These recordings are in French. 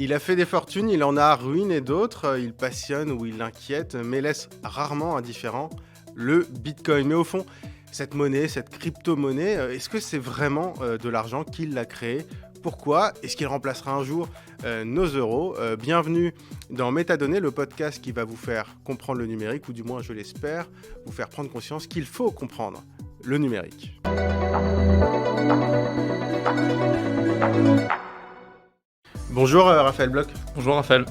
Il a fait des fortunes, il en a ruiné d'autres, il passionne ou il inquiète, mais laisse rarement indifférent le Bitcoin. Mais au fond, cette monnaie, cette crypto-monnaie, est-ce que c'est vraiment de l'argent qu'il l'a créé ? Pourquoi ? Est-ce qu'il remplacera un jour nos euros ? Bienvenue dans Métadonnées, le podcast qui va vous faire comprendre le numérique, ou du moins, je l'espère, vous faire prendre conscience qu'il faut comprendre le numérique. Bonjour Raphaël Bloch. Bonjour Raphaël.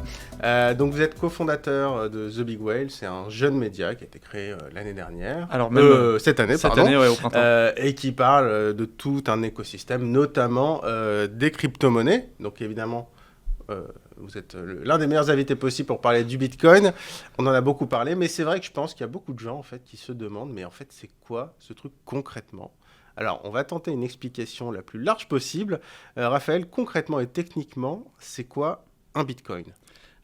Donc vous êtes cofondateur de The Big Whale, c'est un jeune média qui a été créé l'année dernière. Alors même cette année, ouais, au printemps. Et qui parle de tout un écosystème, notamment des crypto-monnaies. Donc évidemment, vous êtes l'un des meilleurs invités possibles pour parler du Bitcoin. On en a beaucoup parlé, mais c'est vrai que je pense qu'il y a beaucoup de gens en fait qui se demandent, mais en fait c'est quoi ce truc concrètement ? Alors, on va tenter une explication la plus large possible. Raphaël, concrètement et techniquement, c'est quoi un Bitcoin ?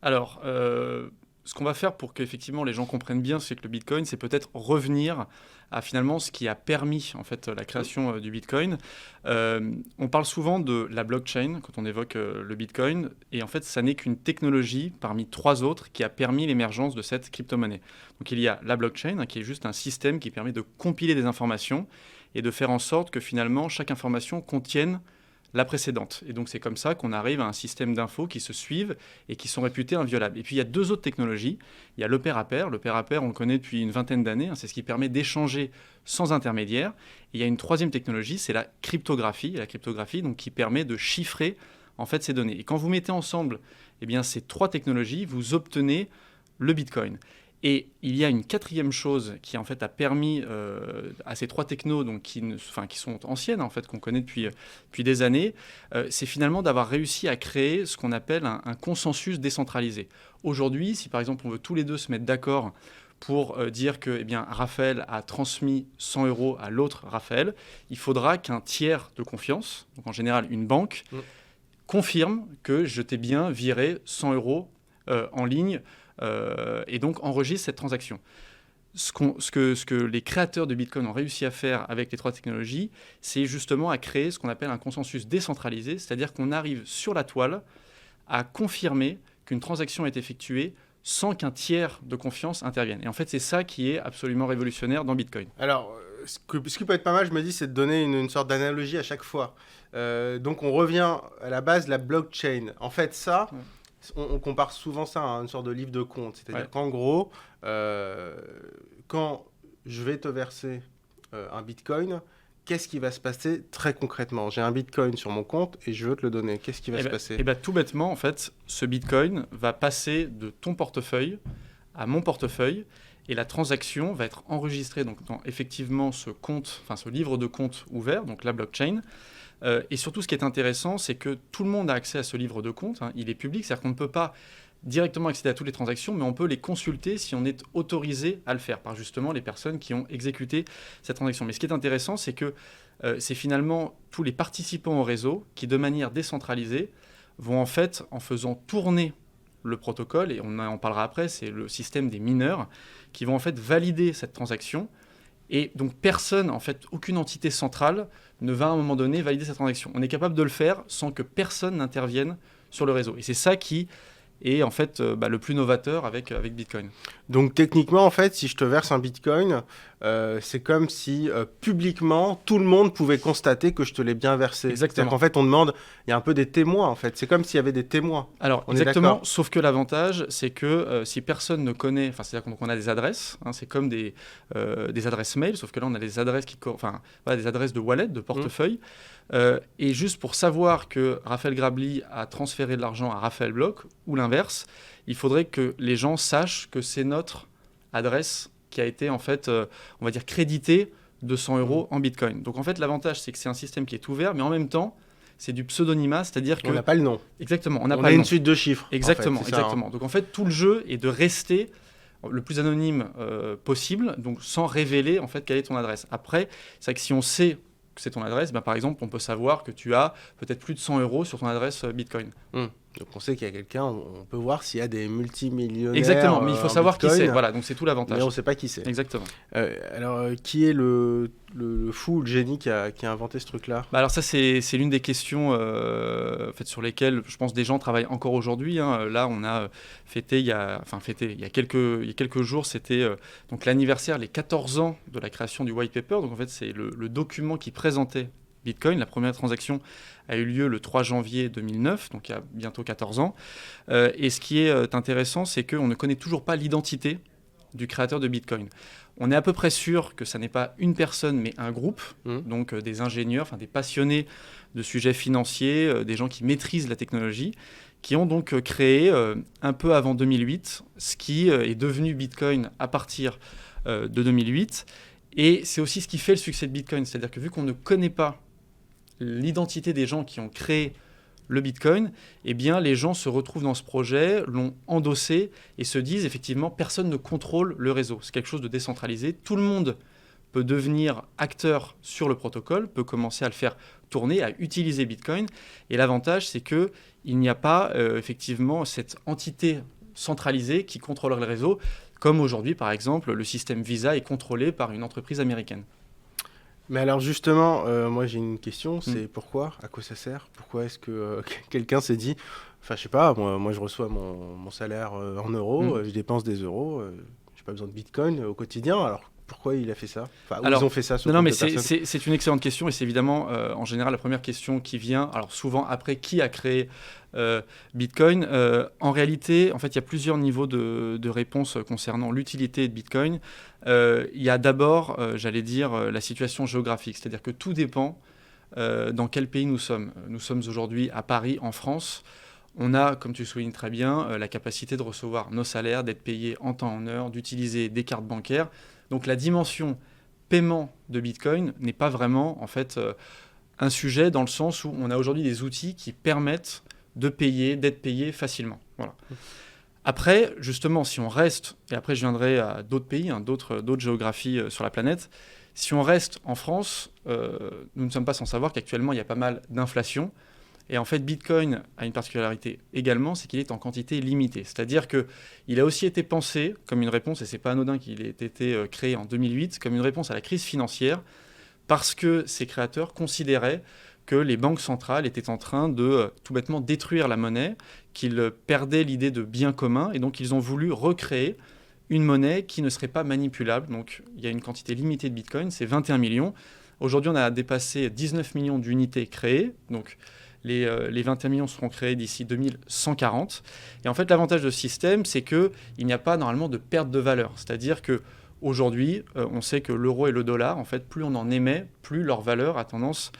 Alors, ce qu'on va faire pour qu'effectivement les gens comprennent bien, c'est que le Bitcoin, c'est peut-être revenir à finalement ce qui a permis en fait la création du Bitcoin. On parle souvent de la blockchain quand on évoque le Bitcoin, et en fait, ça n'est qu'une technologie parmi trois autres qui a permis l'émergence de cette crypto-monnaie. Donc, il y a la blockchain, qui est juste un système qui permet de compiler des informations et de faire en sorte que finalement chaque information contienne la précédente. Et donc c'est comme ça qu'on arrive à un système d'infos qui se suivent et qui sont réputés inviolables. Et puis il y a deux autres technologies. Il y a le pair à pair. Le pair à pair, on le connaît depuis une vingtaine d'années. C'est ce qui permet d'échanger sans intermédiaire. Et il y a une troisième technologie, c'est la cryptographie. Et la cryptographie, donc, qui permet de chiffrer en fait ces données. Et quand vous mettez ensemble ces trois technologies, vous obtenez le Bitcoin. Et il y a une quatrième chose qui en fait a permis à ces trois technos, donc qui sont anciennes en fait, qu'on connaît depuis des années, c'est finalement d'avoir réussi à créer ce qu'on appelle un consensus décentralisé. Aujourd'hui, si par exemple on veut tous les deux se mettre d'accord pour dire que Raphaël a transmis 100 euros à l'autre Raphaël, il faudra qu'un tiers de confiance, donc en général une banque, confirme que je t'ai bien viré 100 euros en ligne. Et donc enregistre cette transaction. Ce que les créateurs de Bitcoin ont réussi à faire avec les trois technologies, c'est justement à créer ce qu'on appelle un consensus décentralisé, c'est-à-dire qu'on arrive sur la toile à confirmer qu'une transaction est effectuée sans qu'un tiers de confiance intervienne. Et en fait, c'est ça qui est absolument révolutionnaire dans Bitcoin. Alors, ce qui peut être pas mal, je me dis, c'est de donner une sorte d'analogie à chaque fois. Donc on revient à la base de la blockchain. En fait, ça... Ouais. On compare souvent ça à une sorte de livre de compte. C'est-à-dire qu'en gros, quand je vais te verser un Bitcoin, qu'est-ce qui va se passer très concrètement ? J'ai un Bitcoin sur mon compte et je veux te le donner. Qu'est-ce qui va se passer ? Tout bêtement, en fait, ce Bitcoin va passer de ton portefeuille à mon portefeuille et la transaction va être enregistrée donc, dans effectivement ce livre de compte ouvert, donc la blockchain. Et surtout, ce qui est intéressant, c'est que tout le monde a accès à ce livre de compte. Il est public, c'est-à-dire qu'on ne peut pas directement accéder à toutes les transactions, mais on peut les consulter si on est autorisé à le faire par justement les personnes qui ont exécuté cette transaction. Mais ce qui est intéressant, c'est que c'est finalement tous les participants au réseau qui, de manière décentralisée, vont en fait, en faisant tourner le protocole, et on en parlera après, c'est le système des mineurs, qui vont en fait valider cette transaction. Et donc personne, en fait, aucune entité centrale ne va à un moment donné valider cette transaction. On est capable de le faire sans que personne n'intervienne sur le réseau. Et c'est ça qui est en fait le plus novateur avec Bitcoin. Donc techniquement, en fait, si je te verse un Bitcoin, c'est comme si publiquement, tout le monde pouvait constater que je te l'ai bien versé. Exactement. C'est-à-dire qu'en fait, on demande, il y a un peu des témoins, en fait. C'est comme s'il y avait des témoins. Alors, exactement, sauf que l'avantage, c'est que si personne ne connaît, c'est-à-dire qu'on a des adresses, c'est comme des adresses mail, sauf que là, on a des adresses des adresses de wallet, de portefeuille. Et juste pour savoir que Raphaël Grabli a transféré de l'argent à Raphaël Bloch, ou l'inverse, il faudrait que les gens sachent que c'est notre adresse qui a été, en fait, on va dire, créditée de 100 euros en Bitcoin. Donc, en fait, l'avantage, c'est que c'est un système qui est ouvert, mais en même temps, c'est du pseudonymat, c'est-à-dire que... On n'a pas le nom. Exactement. On a une suite de chiffres. Exactement, en fait, exactement. Donc, en fait, tout le jeu est de rester le plus anonyme possible, donc sans révéler, en fait, quelle est ton adresse. Après, c'est vrai que si on sait que c'est ton adresse, par exemple, on peut savoir que tu as peut-être plus de 100 euros sur ton adresse Bitcoin. Donc on sait qu'il y a quelqu'un, on peut voir s'il y a des multimillionnaires. Exactement, mais il faut en savoir qui Bitcoin, c'est. Voilà, donc c'est tout l'avantage. mais on ne sait pas qui c'est. Exactement. Alors, qui est le fou, le génie qui a inventé ce truc-là? Alors ça, c'est l'une des questions en fait, sur lesquelles je pense des gens travaillent encore aujourd'hui. Hein. Là, on a fêté il y a quelques jours, c'était donc l'anniversaire, les 14 ans de la création du white paper. Donc en fait, c'est le document qui présentait Bitcoin. La première transaction a eu lieu le 3 janvier 2009, donc il y a bientôt 14 ans. Et ce qui est intéressant, c'est qu'on ne connaît toujours pas l'identité du créateur de Bitcoin. On est à peu près sûr que ça n'est pas une personne, mais un groupe, donc des ingénieurs, des passionnés de sujets financiers, des gens qui maîtrisent la technologie, qui ont donc créé un peu avant 2008 ce qui est devenu Bitcoin à partir de 2008. Et c'est aussi ce qui fait le succès de Bitcoin, c'est-à-dire que vu qu'on ne connaît pas l'identité des gens qui ont créé le Bitcoin, eh bien, les gens se retrouvent dans ce projet, l'ont endossé et se disent effectivement personne ne contrôle le réseau. C'est quelque chose de décentralisé. Tout le monde peut devenir acteur sur le protocole, peut commencer à le faire tourner, à utiliser Bitcoin. Et l'avantage, c'est qu'il n'y a pas effectivement cette entité centralisée qui contrôle le réseau, comme aujourd'hui, par exemple, le système Visa est contrôlé par une entreprise américaine. Mais alors justement, moi j'ai une question, c'est pourquoi? À quoi ça sert? Pourquoi est-ce que quelqu'un s'est dit, enfin je sais pas, moi je reçois mon salaire en euros, je dépense des euros, j'ai pas besoin de Bitcoin au quotidien, alors pourquoi il a fait ça? Enfin, ils ont fait ça sur Non, mais d'autres personnes. c'est une excellente question et c'est évidemment en général la première question qui vient, alors souvent après qui a créé Bitcoin. En réalité, en fait, il y a plusieurs niveaux de réponse concernant l'utilité de Bitcoin. Il y a d'abord, j'allais dire, la situation géographique, c'est-à-dire que tout dépend dans quel pays nous sommes. Nous sommes aujourd'hui à Paris, en France. On a, comme tu soulignes très bien, la capacité de recevoir nos salaires, d'être payés en temps en heure, d'utiliser des cartes bancaires. Donc la dimension paiement de Bitcoin n'est pas vraiment en fait un sujet dans le sens où on a aujourd'hui des outils qui permettent de payer, d'être payé facilement. Voilà. Après, justement, si on reste, et après je viendrai à d'autres pays, d'autres géographies sur la planète, si on reste en France, nous ne sommes pas sans savoir qu'actuellement il y a pas mal d'inflation. Et en fait, Bitcoin a une particularité également, c'est qu'il est en quantité limitée. C'est-à-dire qu'il a aussi été pensé comme une réponse, et ce n'est pas anodin qu'il ait été créé en 2008, comme une réponse à la crise financière, parce que ses créateurs considéraient que les banques centrales étaient en train de tout bêtement détruire la monnaie, qu'ils perdaient l'idée de bien commun, et donc ils ont voulu recréer une monnaie qui ne serait pas manipulable. Donc il y a une quantité limitée de Bitcoin, c'est 21 millions. Aujourd'hui, on a dépassé 19 millions d'unités créées, donc les 21 millions seront créés d'ici 2140. Et en fait, l'avantage de ce système, c'est qu'il n'y a pas normalement de perte de valeur. C'est-à-dire qu'aujourd'hui, on sait que l'euro et le dollar, en fait, plus on en émet, plus leur valeur a tendance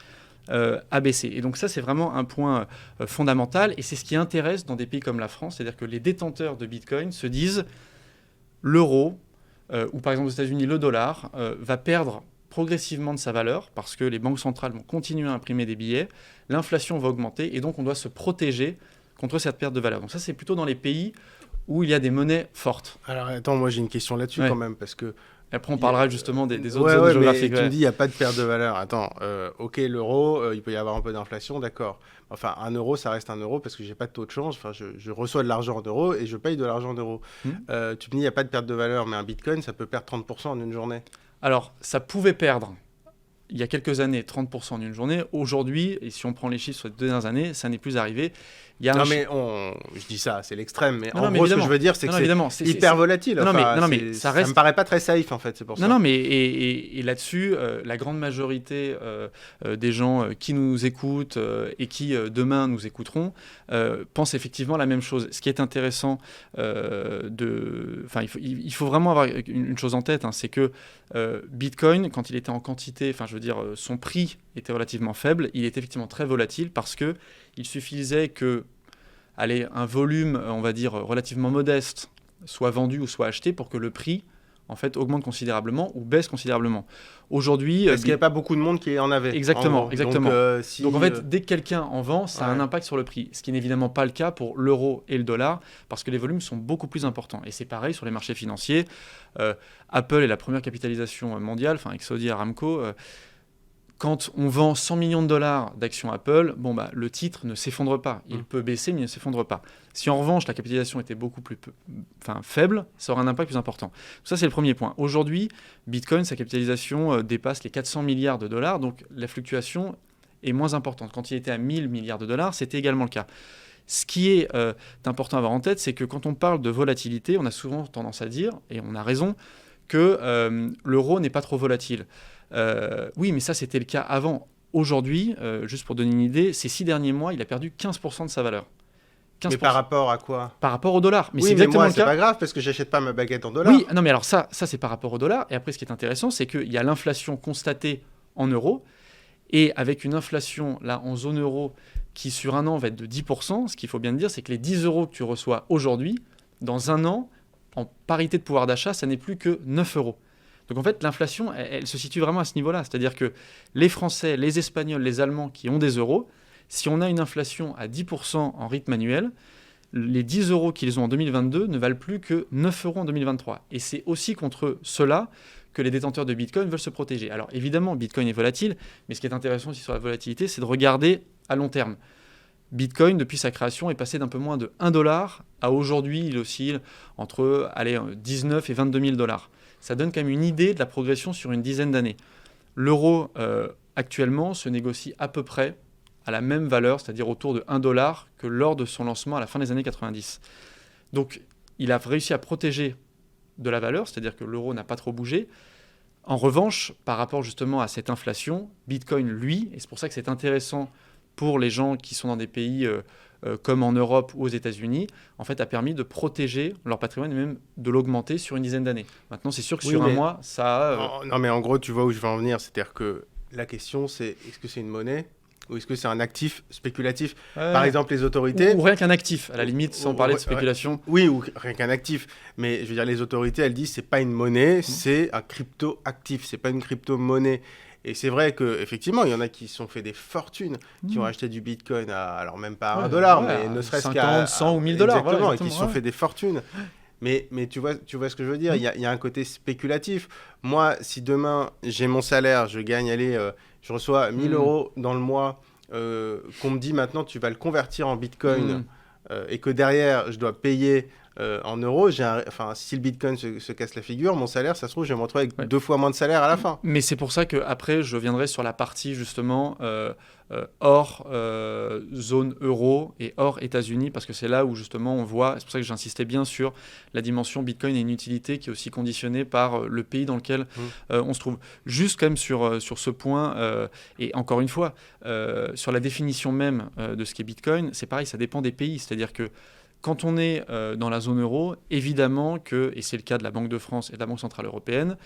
à baisser. Et donc ça, c'est vraiment un point fondamental. Et c'est ce qui intéresse dans des pays comme la France. C'est-à-dire que les détenteurs de Bitcoin se disent l'euro, ou par exemple aux États-Unis, le dollar, va perdre progressivement de sa valeur parce que les banques centrales vont continuer à imprimer des billets, l'inflation va augmenter et donc on doit se protéger contre cette perte de valeur. Donc ça, c'est plutôt dans les pays où il y a des monnaies fortes. Alors attends, moi j'ai une question là-dessus quand même, parce que... Après, on parlera justement des autres zones géographiques. Mais tu me dis, il n'y a pas de perte de valeur. Attends, ok, l'euro, il peut y avoir un peu d'inflation, d'accord. Enfin, un euro, ça reste un euro parce que j'ai pas de taux de change. Enfin, je reçois de l'argent en euros et je paye de l'argent en euros. Tu me dis, il n'y a pas de perte de valeur, mais un bitcoin, ça peut perdre 30% en une journée. Alors, ça pouvait perdre, il y a quelques années, 30% en une journée. Aujourd'hui, et si on prend les chiffres sur les 2 dernières années, ça n'est plus arrivé. Je dis ça, c'est l'extrême, mais en gros, ce que je veux dire, c'est que c'est hyper volatile. Ça me paraît pas très safe, en fait, c'est pour ça. Non, mais et là-dessus, la grande majorité des gens qui nous écoutent et qui demain nous écouteront pensent effectivement la même chose. Ce qui est intéressant, il faut vraiment avoir une chose en tête, c'est que Bitcoin, quand il était en quantité, son prix était relativement faible, il est effectivement très volatile parce que il suffisait que un volume, on va dire, relativement modeste soit vendu ou soit acheté pour que le prix en fait, augmente considérablement ou baisse considérablement. Aujourd'hui... Parce qu'il n'y a pas beaucoup de monde qui en avait. Exactement. Donc en fait, dès que quelqu'un en vend, ça a un impact sur le prix. Ce qui n'est évidemment pas le cas pour l'euro et le dollar, parce que les volumes sont beaucoup plus importants. Et c'est pareil sur les marchés financiers. Apple est la première capitalisation mondiale, Exodi, Aramco... Quand on vend 100 millions de dollars d'actions Apple, le titre ne s'effondre pas. Il peut baisser, mais il ne s'effondre pas. Si en revanche, la capitalisation était beaucoup plus faible, ça aura un impact plus important. Ça, c'est le premier point. Aujourd'hui, Bitcoin, sa capitalisation dépasse les 400 milliards de dollars, donc la fluctuation est moins importante. Quand il était à 1000 milliards de dollars, c'était également le cas. Ce qui est important à avoir en tête, c'est que quand on parle de volatilité, on a souvent tendance à dire, et on a raison, que l'euro n'est pas trop volatile. Oui, mais ça, c'était le cas avant. Aujourd'hui, juste pour donner une idée, ces 6 derniers mois, il a perdu 15% de sa valeur. 15%. Mais par rapport à quoi? Par rapport au dollar. Mais oui, c'est exactement mais moi, le cas. C'est pas grave parce que j'achète pas ma baguette en dollars. Oui, non, mais alors ça c'est par rapport au dollar. Et après, ce qui est intéressant, c'est qu'il y a l'inflation constatée en euros. Et avec une inflation, là, en zone euro, qui sur un an va être de 10%, ce qu'il faut bien dire, c'est que les 10 euros que tu reçois aujourd'hui, dans un an, en parité de pouvoir d'achat, ça n'est plus que 9 euros. Donc en fait, l'inflation, elle se situe vraiment à ce niveau-là. C'est-à-dire que les Français, les Espagnols, les Allemands qui ont des euros, si on a une inflation à 10% en rythme annuel, les 10 euros qu'ils ont en 2022 ne valent plus que 9 euros en 2023. Et c'est aussi contre cela que les détenteurs de Bitcoin veulent se protéger. Alors évidemment, Bitcoin est volatile, mais ce qui est intéressant aussi sur la volatilité, c'est de regarder à long terme. Bitcoin, depuis sa création, est passé d'un peu moins de 1 dollar à aujourd'hui, il oscille entre 19 et 22 000 dollars. Ça donne quand même une idée de la progression sur une dizaine d'années. L'euro, actuellement, se négocie à peu près à la même valeur, c'est-à-dire autour de 1 dollar que lors de son lancement à la fin des années 90. Donc, il a réussi à protéger de la valeur, c'est-à-dire que l'euro n'a pas trop bougé. En revanche, par rapport justement à cette inflation, Bitcoin, lui, et c'est pour ça que c'est intéressant pour les gens qui sont dans des pays comme en Europe ou aux États-Unis, en fait, a permis de protéger leur patrimoine et même de l'augmenter sur une dizaine d'années. Maintenant, c'est sûr que sur un mois, ça... Non, mais en gros, tu vois où je veux en venir. C'est-à-dire que la question, c'est est-ce que c'est une monnaie ou est-ce que c'est un actif spéculatif? Par exemple, les autorités... Ou rien qu'un actif, à la limite, sans parler de spéculation. Oui, ou rien qu'un actif. Mais je veux dire, les autorités, elles disent c'est pas une monnaie, c'est un crypto-actif, c'est pas une crypto-monnaie. Et c'est vrai qu'effectivement, il y en a qui se sont fait des fortunes, qui ont acheté du Bitcoin alors même pas à $1, mais ne serait-ce qu'à 100 ou 1000 dollars. Exactement, et qui se sont fait des fortunes. Mais tu vois ce que je veux dire, il y a un côté spéculatif. Moi, si demain, j'ai mon salaire, je gagne, je reçois 1000 euros dans le mois, qu'on me dit maintenant, tu vas le convertir en Bitcoin, et que derrière, je dois payer en euros, si le Bitcoin se casse la figure, mon salaire, ça se trouve, je vais me retrouver avec 2 fois moins de salaire à la fin. Mais c'est pour ça qu'après, je viendrai sur la partie justement hors zone euro et hors États-Unis, parce que c'est là où justement on voit, c'est pour ça que j'insistais bien sur la dimension Bitcoin et une utilité qui est aussi conditionnée par le pays dans lequel on se trouve. Juste quand même sur ce point, et encore une fois, sur la définition même de ce qu'est Bitcoin, c'est pareil, ça dépend des pays, c'est-à-dire que quand on est dans la zone euro, évidemment que, et c'est le cas de la Banque de France et de la Banque Centrale Européenne,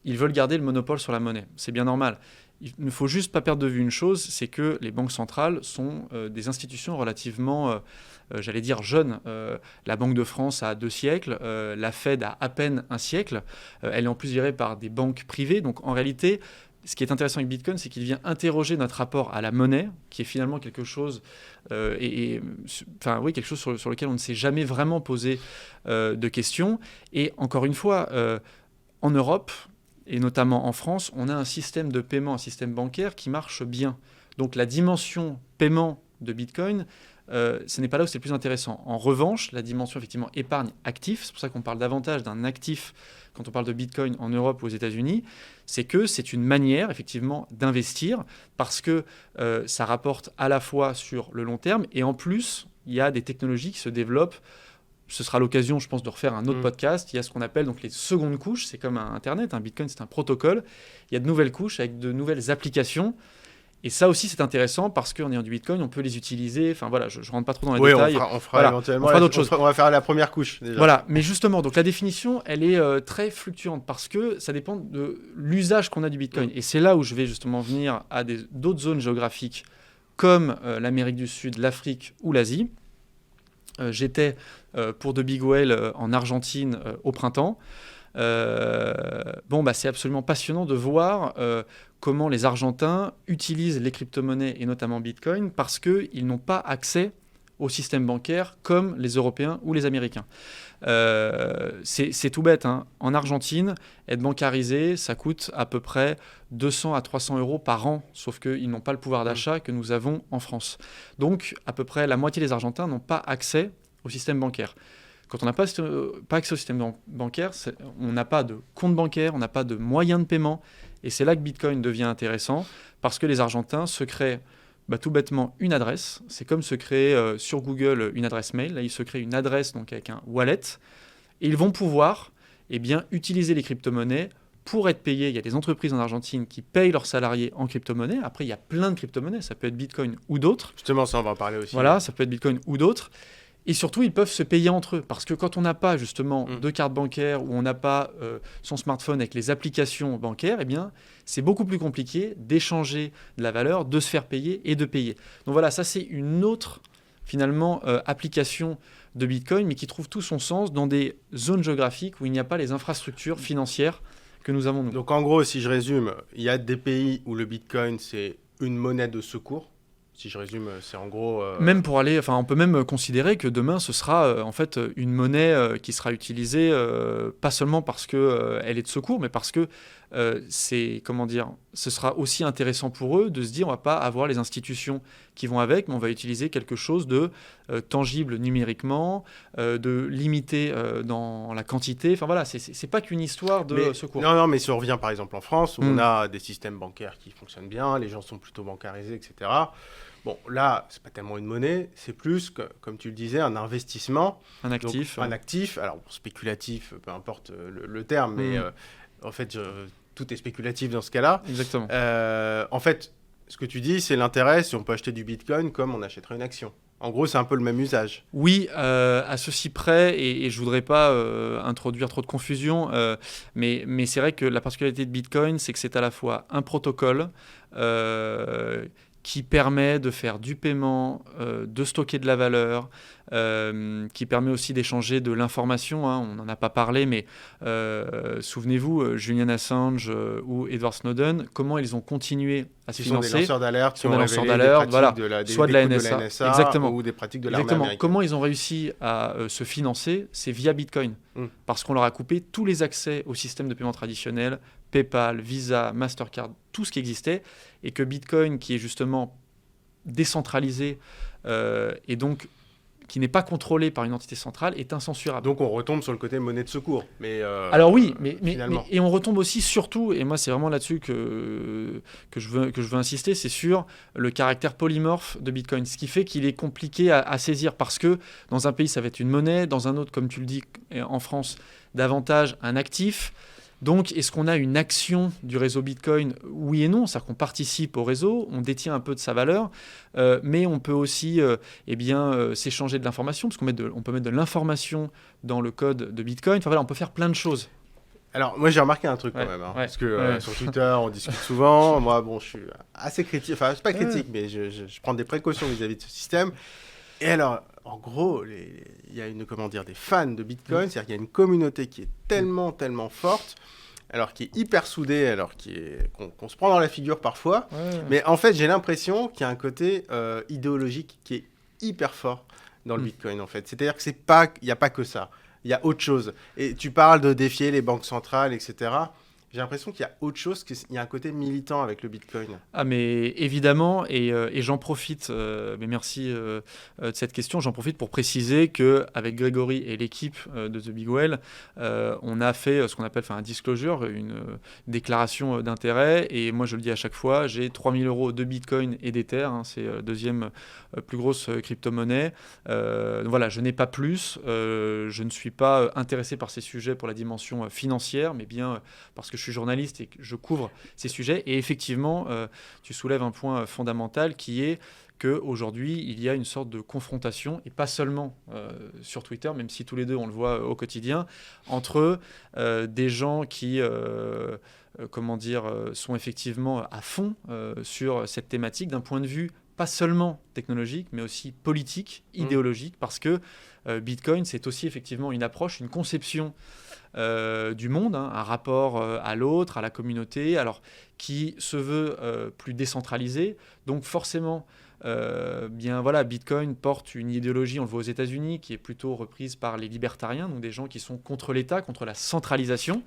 ils veulent garder le monopole sur la monnaie. C'est bien normal. Il ne faut juste pas perdre de vue une chose, c'est que les banques centrales sont des institutions relativement, j'allais dire, jeunes. La Banque de France a 2 siècles, la Fed a à peine 1 siècle. Elle est en plus gérée par des banques privées. Donc en réalité, ce qui est intéressant avec Bitcoin, c'est qu'il vient interroger notre rapport à la monnaie, qui est finalement quelque chose, quelque chose sur lequel on ne s'est jamais vraiment posé de questions. Et encore une fois, en Europe, et notamment en France, on a un système de paiement, un système bancaire qui marche bien. Donc la dimension paiement de Bitcoin, ce n'est pas là où c'est le plus intéressant. En revanche, la dimension effectivement épargne actif, c'est pour ça qu'on parle davantage d'un actif quand on parle de Bitcoin en Europe ou aux États-Unis, c'est que c'est une manière effectivement d'investir parce que ça rapporte à la fois sur le long terme et en plus, il y a des technologies qui se développent. Ce sera l'occasion, je pense, de refaire un autre podcast. Il y a ce qu'on appelle donc les secondes couches. C'est comme un Internet. Un Bitcoin, c'est un protocole. Il y a de nouvelles couches avec de nouvelles applications. Et ça aussi, c'est intéressant parce qu'en ayant du Bitcoin, on peut les utiliser. Enfin voilà, je ne rentre pas trop dans les détails. On fera éventuellement d'autres choses. On va faire la première couche déjà. Voilà, mais justement, donc la définition, elle est très fluctuante parce que ça dépend de l'usage qu'on a du Bitcoin. Et c'est là où je vais justement venir à d'autres zones géographiques comme l'Amérique du Sud, l'Afrique ou l'Asie. J'étais pour The Big Whale en Argentine au printemps. C'est absolument passionnant de voir comment les Argentins utilisent les crypto-monnaies et notamment Bitcoin parce qu'ils n'ont pas accès au système bancaire comme les Européens ou les Américains. C'est tout bête, hein. En Argentine, être bancarisé, ça coûte à peu près 200 à 300 euros par an, sauf qu'ils n'ont pas le pouvoir d'achat que nous avons en France. Donc, à peu près la moitié des Argentins n'ont pas accès au système bancaire. Quand on n'a pas accès au système bancaire, on n'a pas de compte bancaire, on n'a pas de moyens de paiement. Et c'est là que Bitcoin devient intéressant, parce que les Argentins se créent tout bêtement une adresse. C'est comme se créer sur Google une adresse mail. Là, ils se créent une adresse donc, avec un wallet. Et ils vont pouvoir utiliser les crypto-monnaies pour être payés. Il y a des entreprises en Argentine qui payent leurs salariés en crypto-monnaie. Après, il y a plein de crypto-monnaies. Ça peut être Bitcoin ou d'autres. Justement, ça, on va en parler aussi. Voilà, ça peut être Bitcoin ou d'autres. Et surtout, ils peuvent se payer entre eux. Parce que quand on n'a pas justement de carte bancaire ou on n'a pas son smartphone avec les applications bancaires, c'est beaucoup plus compliqué d'échanger de la valeur, de se faire payer et de payer. Donc voilà, ça c'est une autre finalement application de Bitcoin, mais qui trouve tout son sens dans des zones géographiques où il n'y a pas les infrastructures financières que nous avons nous. Donc en gros, si je résume, il y a des pays où le Bitcoin c'est une monnaie de secours. Si je résume, c'est en gros... Même pour aller... Enfin, on peut même considérer que demain, ce sera en fait une monnaie qui sera utilisée pas seulement parce qu'elle est de secours, mais parce que ce sera aussi intéressant pour eux de se dire on ne va pas avoir les institutions qui vont avec, mais on va utiliser quelque chose de tangible numériquement, de limité dans la quantité. Enfin voilà, c'est pas qu'une histoire de secours. Non, mais si on revient par exemple en France, où on a des systèmes bancaires qui fonctionnent bien, les gens sont plutôt bancarisés, etc. Bon, là, c'est pas tellement une monnaie, c'est plus, comme tu le disais, un investissement. Un actif. Donc, un actif, alors spéculatif, peu importe le terme, mais en fait, tout est spéculatif dans ce cas-là. Exactement. En fait, ce que tu dis, c'est l'intérêt si on peut acheter du Bitcoin comme on achèterait une action. En gros, c'est un peu le même usage. Oui, à ceci près, et je ne voudrais pas introduire trop de confusion, mais c'est vrai que la particularité de Bitcoin, c'est que c'est à la fois un protocole qui permet de faire du paiement, de stocker de la valeur, qui permet aussi d'échanger de l'information. Hein. On n'en a pas parlé, mais souvenez-vous, Julian Assange ou Edward Snowden, comment ils ont continué à se financer. Sont des lanceurs d'alerte qui ont révélé des pratiques soit de la NSA, exactement, ou des pratiques de l'armée américaine. Comment ils ont réussi à se financer, c'est via Bitcoin. Parce qu'on leur a coupé tous les accès au système de paiement traditionnel, PayPal, Visa, Mastercard, tout ce qui existait, et que Bitcoin, qui est justement décentralisé et donc qui n'est pas contrôlé par une entité centrale, est incensurable. Donc on retombe sur le côté monnaie de secours. Alors oui, mais et on retombe aussi surtout, et moi c'est vraiment là-dessus que je veux insister, c'est sur le caractère polymorphe de Bitcoin, ce qui fait qu'il est compliqué à saisir, parce que dans un pays ça va être une monnaie, dans un autre, comme tu le dis, en France, davantage un actif. Donc, est-ce qu'on a une action du réseau Bitcoin ? Oui et non, c'est-à-dire qu'on participe au réseau, on détient un peu de sa valeur, mais on peut aussi s'échanger de l'information, parce qu'on peut mettre de l'information dans le code de Bitcoin. Enfin voilà, on peut faire plein de choses. Alors, moi, j'ai remarqué un truc quand même, parce que sur Twitter, on discute souvent. Moi, je suis assez critique, enfin, c'est pas critique, mais je prends des précautions vis-à-vis de ce système. Et alors, en gros, il y a des fans de Bitcoin, c'est-à-dire qu'il y a une communauté qui est tellement forte, alors qui est hyper soudée, alors qu'on se prend dans la figure parfois. Mais en fait, j'ai l'impression qu'il y a un côté idéologique qui est hyper fort dans le Bitcoin, en fait. C'est-à-dire qu'il n'y a pas que ça. Il y a autre chose. Et tu parles de défier les banques centrales, etc. J'ai l'impression qu'il y a autre chose, qu'il y a un côté militant avec le Bitcoin. Ah mais évidemment, et j'en profite, mais merci de cette question, j'en profite pour préciser qu'avec Grégory et l'équipe de The Big Well, on a fait ce qu'on appelle un disclosure, une déclaration d'intérêt, et moi je le dis à chaque fois, j'ai 3000 € de Bitcoin et d'Ether, c'est la deuxième plus grosse crypto-monnaie. Voilà, je n'ai pas plus, je ne suis pas intéressé par ces sujets pour la dimension financière, mais bien parce que je suis journaliste et que je couvre ces sujets. Et effectivement, tu soulèves un point fondamental qui est qu'aujourd'hui, il y a une sorte de confrontation, et pas seulement sur Twitter, même si tous les deux, on le voit au quotidien, entre des gens qui sont effectivement à fond sur cette thématique d'un point de vue pas seulement technologique, mais aussi politique, idéologique, parce que Bitcoin, c'est aussi effectivement une approche, une conception du monde, un rapport à l'autre, à la communauté, alors qui se veut plus décentralisé. Donc forcément, bien voilà, Bitcoin porte une idéologie, on le voit aux États-Unis, qui est plutôt reprise par les libertariens, donc des gens qui sont contre l'État, contre la centralisation.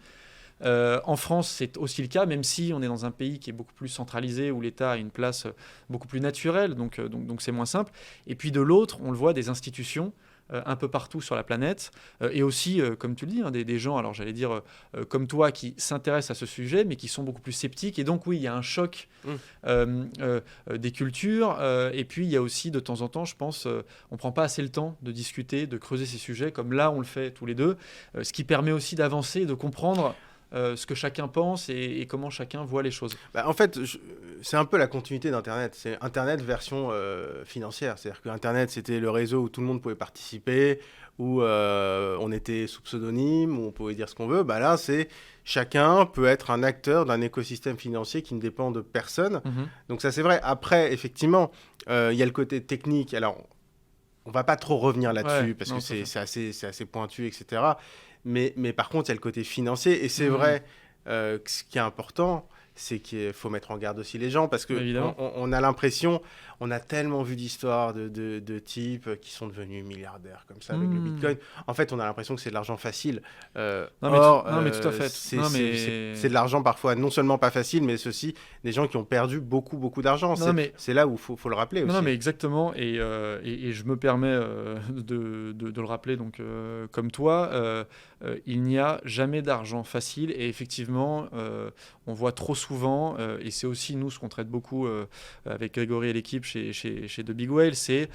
En France, c'est aussi le cas, même si on est dans un pays qui est beaucoup plus centralisé, où l'État a une place beaucoup plus naturelle, donc c'est moins simple. Et puis de l'autre, on le voit, des institutions un peu partout sur la planète, et aussi, comme tu le dis, hein, des gens, alors j'allais dire comme toi, qui s'intéressent à ce sujet, mais qui sont beaucoup plus sceptiques. Et donc oui, il y a un choc des cultures, et puis il y a aussi de temps en temps, je pense, on ne prend pas assez le temps de discuter, de creuser ces sujets, comme là on le fait tous les deux, ce qui permet aussi d'avancer et de comprendre ce que chacun pense et comment chacun voit les choses. En fait, c'est un peu la continuité d'Internet. C'est Internet version financière. C'est-à-dire que Internet, c'était le réseau où tout le monde pouvait participer, où on était sous pseudonyme, où on pouvait dire ce qu'on veut. Là, c'est chacun peut être un acteur d'un écosystème financier qui ne dépend de personne. Donc ça, c'est vrai. Après, effectivement, il y a le côté technique. Alors, on ne va pas trop revenir là-dessus parce que c'est assez pointu, etc. Mais par contre, il y a le côté financier. Et c'est vrai que ce qui est important, c'est qu'il faut mettre en garde aussi les gens. Parce qu'on a l'impression, on a tellement vu d'histoires de types qui sont devenus milliardaires comme ça avec le Bitcoin. En fait, on a l'impression que c'est de l'argent facile. Mais tout à fait. C'est de l'argent parfois non seulement pas facile, mais c'est aussi des gens qui ont perdu beaucoup, beaucoup d'argent. C'est là où il faut le rappeler aussi. Non, mais exactement. Et je me permets de le rappeler, donc, comme toi, il n'y a jamais d'argent facile. Et effectivement, on voit trop souvent, et c'est aussi nous ce qu'on traite beaucoup avec Grégory et l'équipe chez The Big Whale, c'est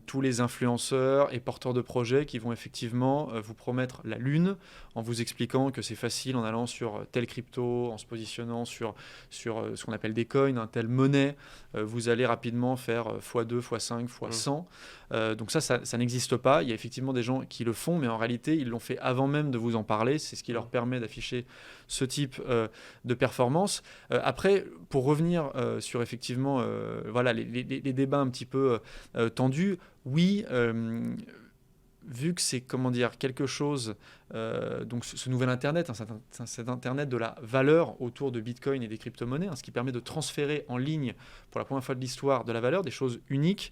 tous les influenceurs et porteurs de projets qui vont effectivement vous promettre la lune en vous expliquant que c'est facile en allant sur telle crypto, en se positionnant sur ce qu'on appelle des coins, telle monnaie, vous allez rapidement faire x2, x5, x100. Donc ça n'existe pas. Il y a effectivement des gens qui le font, mais en réalité, ils l'ont fait avant même de vous en parler. C'est ce qui leur permet d'afficher ce type de performance. Après, pour revenir sur effectivement les débats un petit peu tendus, oui, vu que c'est quelque chose, donc ce nouvel Internet, cet Internet de la valeur autour de Bitcoin et des crypto-monnaies, ce qui permet de transférer en ligne pour la première fois de l'histoire de la valeur, des choses uniques,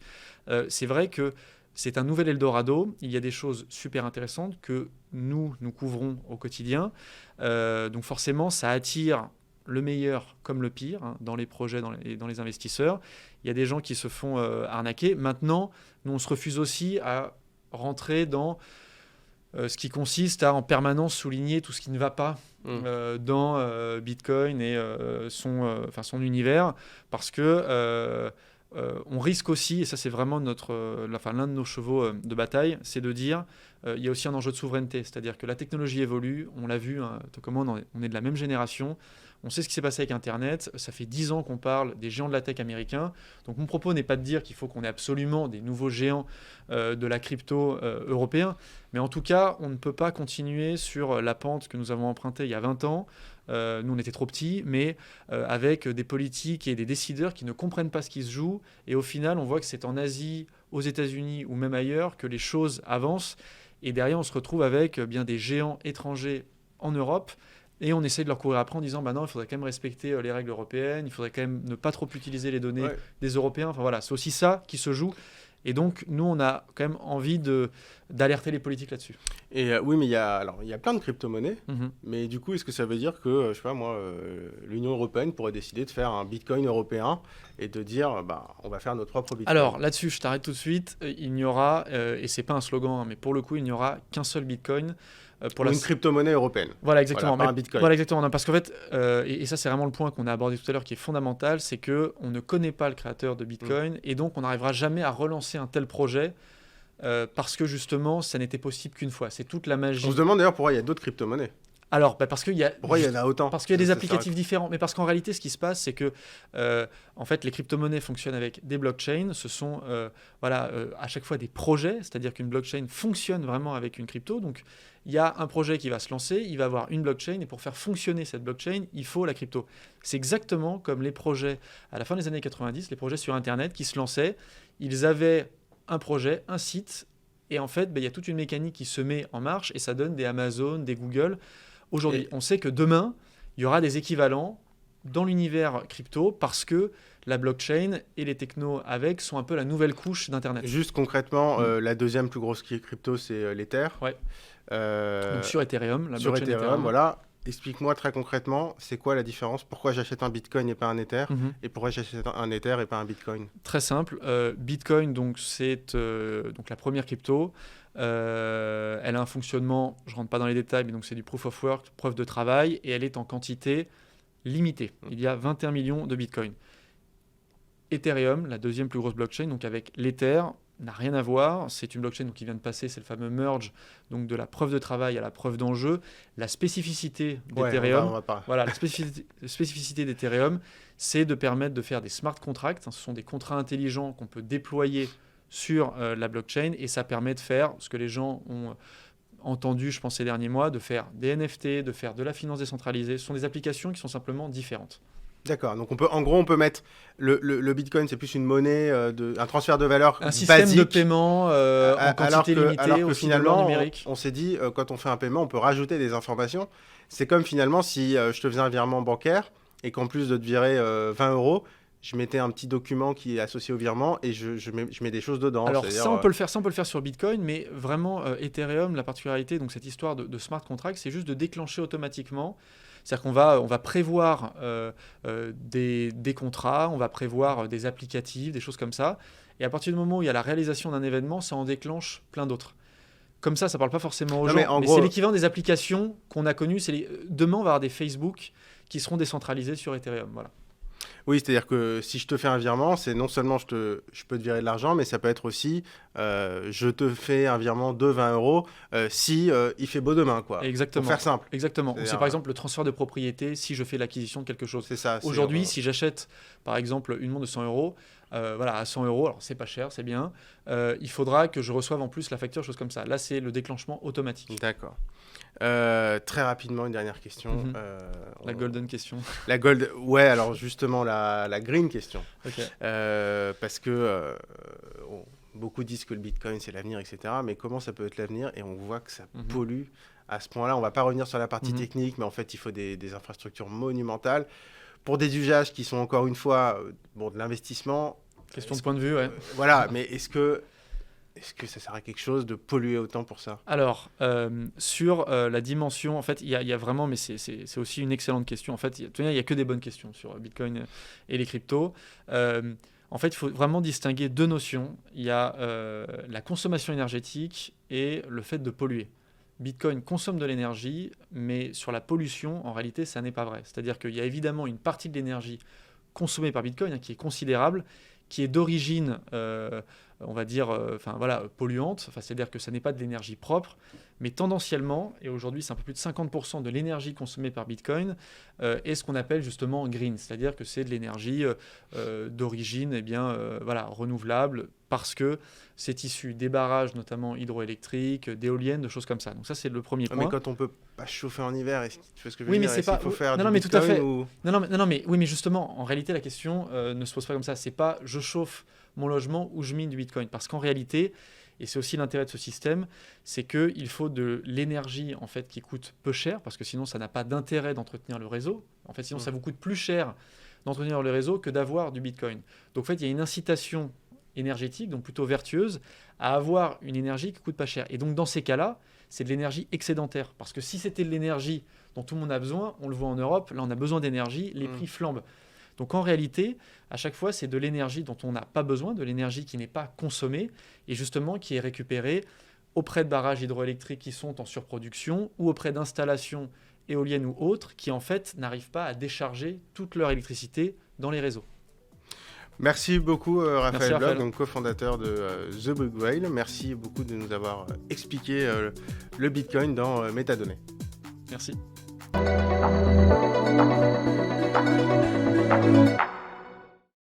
c'est vrai que c'est un nouvel Eldorado. Il y a des choses super intéressantes que nous couvrons au quotidien. Donc forcément, ça attire le meilleur comme le pire dans les projets, dans les investisseurs. Il y a des gens qui se font arnaquer. Maintenant, nous, on se refuse aussi à rentrer dans ce qui consiste à en permanence souligner tout ce qui ne va pas dans Bitcoin et son univers, parce que on risque aussi, et ça c'est vraiment l'un de nos chevaux de bataille, c'est de dire il y a aussi un enjeu de souveraineté, c'est-à-dire que la technologie évolue, on l'a vu, on est de la même génération, on sait ce qui s'est passé avec Internet, ça fait 10 ans qu'on parle des géants de la tech américains, donc mon propos n'est pas de dire qu'il faut qu'on ait absolument des nouveaux géants de la crypto européens, mais en tout cas on ne peut pas continuer sur la pente que nous avons empruntée il y a 20 ans. Nous on était trop petits, mais avec des politiques et des décideurs qui ne comprennent pas ce qui se joue, et au final on voit que c'est en Asie, aux États-Unis ou même ailleurs que les choses avancent, et derrière on se retrouve avec bien des géants étrangers en Europe, et on essaie de leur courir après en disant non, il faudrait quand même respecter les règles européennes, il faudrait quand même ne pas trop utiliser les données des Européens, c'est aussi ça qui se joue. Et donc, nous, on a quand même envie d'alerter les politiques là-dessus. Et oui, mais il y a plein de crypto-monnaies. Mais du coup, est-ce que ça veut dire que, je sais pas moi, l'Union européenne pourrait décider de faire un Bitcoin européen et de dire, on va faire notre propre Bitcoin? Alors, là-dessus, je t'arrête tout de suite. Il n'y aura, et c'est pas un slogan, mais pour le coup, il n'y aura qu'un seul Bitcoin. Pour une crypto-monnaie européenne. Voilà, exactement. Pas un Bitcoin. Voilà, exactement. Non, parce qu'en fait, et ça c'est vraiment le point qu'on a abordé tout à l'heure qui est fondamental, c'est qu'on ne connaît pas le créateur de Bitcoin et donc on n'arrivera jamais à relancer un tel projet parce que justement, ça n'était possible qu'une fois. C'est toute la magie. On se demande d'ailleurs pourquoi il y a d'autres crypto-monnaies. Alors, parce qu'il y a... Pourquoi il y en a autant? Parce qu'il y a des applicatifs différents. Mais parce qu'en réalité, ce qui se passe, c'est que en fait, les crypto-monnaies fonctionnent avec des blockchains. Ce sont à chaque fois des projets, c'est-à-dire qu'une blockchain fonctionne vraiment avec une crypto. Donc, il y a un projet qui va se lancer, il va avoir une blockchain, et pour faire fonctionner cette blockchain, il faut la crypto. C'est exactement comme les projets, à la fin des années 90, les projets sur Internet qui se lançaient. Ils avaient un projet, un site, et en fait, il y a toute une mécanique qui se met en marche, et ça donne des Amazon, des Google. Aujourd'hui, on sait que demain, il y aura des équivalents dans l'univers crypto parce que la blockchain et les technos avec sont un peu la nouvelle couche d'Internet. Juste concrètement, la deuxième plus grosse crypto, c'est l'Ether. Ouais. Donc sur Ethereum, la sur blockchain Ethereum, voilà. Explique-moi très concrètement, c'est quoi la différence? Pourquoi j'achète un Bitcoin et pas un Ether? Et pourquoi j'achète un Ether et pas un Bitcoin? Très simple. Bitcoin, donc, c'est donc la première crypto. Elle a un fonctionnement, je ne rentre pas dans les détails, mais donc c'est du proof of work, preuve de travail, et elle est en quantité limitée. Il y a 21 millions de Bitcoin. Ethereum, la deuxième plus grosse blockchain, donc avec l'Ether, n'a rien à voir. C'est une blockchain donc, qui vient de passer, c'est le fameux merge, donc de la preuve de travail à la preuve d'enjeu. La spécificité d'Ethereum, voilà, la spécificité d'Ethereum, c'est de permettre de faire des smart contracts. Ce sont des contrats intelligents qu'on peut déployer sur la blockchain et ça permet de faire ce que les gens ont entendu, je pense, ces derniers mois, de faire des NFT, de faire de la finance décentralisée. Ce sont des applications qui sont simplement différentes. D'accord, donc en gros on peut mettre le Bitcoin, c'est plus une monnaie, un transfert de valeur un système basique, de paiement en quantité limitée, alors que aussi finalement numérique. on s'est dit quand on fait un paiement on peut rajouter des informations. C'est comme finalement si je te faisais un virement bancaire et qu'en plus de te virer 20 €, je mettais un petit document qui est associé au virement et je mets des choses dedans. Alors ça on peut le faire sur Bitcoin, mais vraiment Ethereum, la particularité, donc cette histoire de smart contract, c'est juste de déclencher automatiquement. C'est-à-dire qu'on va prévoir des contrats, on va prévoir des applicatifs, des choses comme ça. Et à partir du moment où il y a la réalisation d'un événement, ça en déclenche plein d'autres. Comme ça ne parle pas forcément aux gens. Mais c'est l'équivalent des applications qu'on a connues. Demain, on va avoir des Facebook qui seront décentralisés sur Ethereum. Voilà. Oui, c'est-à-dire que si je te fais un virement, c'est non seulement je peux te virer de l'argent, mais ça peut être aussi je te fais un virement de 20 € si il fait beau demain, quoi. Exactement. Pour faire simple. Exactement. C'est par exemple le transfert de propriété si je fais l'acquisition de quelque chose. C'est ça. Aujourd'hui, si j'achète par exemple une montre de 100 €, voilà, à 100 €, alors c'est pas cher, c'est bien, il faudra que je reçoive en plus la facture, chose comme ça. Là, c'est le déclenchement automatique. D'accord. Très rapidement, une dernière question. La golden question. La gold, ouais, alors justement, la green question. Okay. Parce que beaucoup disent que le Bitcoin, c'est l'avenir, etc. Mais comment ça peut être l'avenir? Et on voit que ça pollue à ce point-là. On ne va pas revenir sur la partie technique, mais en fait, il faut des infrastructures monumentales pour des usages qui sont, encore une fois, de l'investissement. Question de point de vue, ouais. Voilà, mais est-ce que ça sert à quelque chose de polluer autant pour ça? Alors, sur la dimension, en fait, il y a vraiment, mais c'est aussi une excellente question. En fait, il n'y a que des bonnes questions sur Bitcoin et les cryptos. En fait, il faut vraiment distinguer deux notions. Il y a la consommation énergétique et le fait de polluer. Bitcoin consomme de l'énergie, mais sur la pollution, en réalité, ça n'est pas vrai. C'est-à-dire qu'il y a évidemment une partie de l'énergie consommée par Bitcoin qui est considérable, qui est d'origine, on va dire, polluante. C'est-à-dire que ça n'est pas de l'énergie propre, mais tendanciellement, et aujourd'hui c'est un peu plus de 50% de l'énergie consommée par Bitcoin, est ce qu'on appelle justement green. C'est-à-dire que c'est de l'énergie d'origine renouvelable, parce que c'est issu des barrages, notamment hydroélectriques, d'éoliennes, de choses comme ça. Donc ça, c'est le premier point. Mais quand on peut pas chauffer en hiver, tu vois ce que je veux dire? Mais c'est pas... Il faut faire du mais Bitcoin tout à fait. ou... Oui, mais justement, en réalité, la question ne se pose pas comme ça. C'est pas je chauffe mon logement ou je mine du Bitcoin. Parce qu'en réalité, et c'est aussi l'intérêt de ce système, c'est qu'il faut de l'énergie en fait, qui coûte peu cher, parce que sinon, ça n'a pas d'intérêt d'entretenir le réseau. En fait, sinon, ça vous coûte plus cher d'entretenir le réseau que d'avoir du Bitcoin. Donc, en fait, il y a une incitation énergétique, donc plutôt vertueuse, à avoir une énergie qui coûte pas cher. Et donc, dans ces cas-là, c'est de l'énergie excédentaire. Parce que si c'était de l'énergie dont tout le monde a besoin, on le voit en Europe, là, on a besoin d'énergie, les prix flambent. Donc en réalité, à chaque fois, c'est de l'énergie dont on n'a pas besoin, de l'énergie qui n'est pas consommée et justement qui est récupérée auprès de barrages hydroélectriques qui sont en surproduction ou auprès d'installations éoliennes ou autres qui en fait n'arrivent pas à décharger toute leur électricité dans les réseaux. Merci beaucoup Raphaël Bloch, donc cofondateur de The Big Whale. Merci beaucoup de nous avoir expliqué le Bitcoin dans Métadonnées. Merci.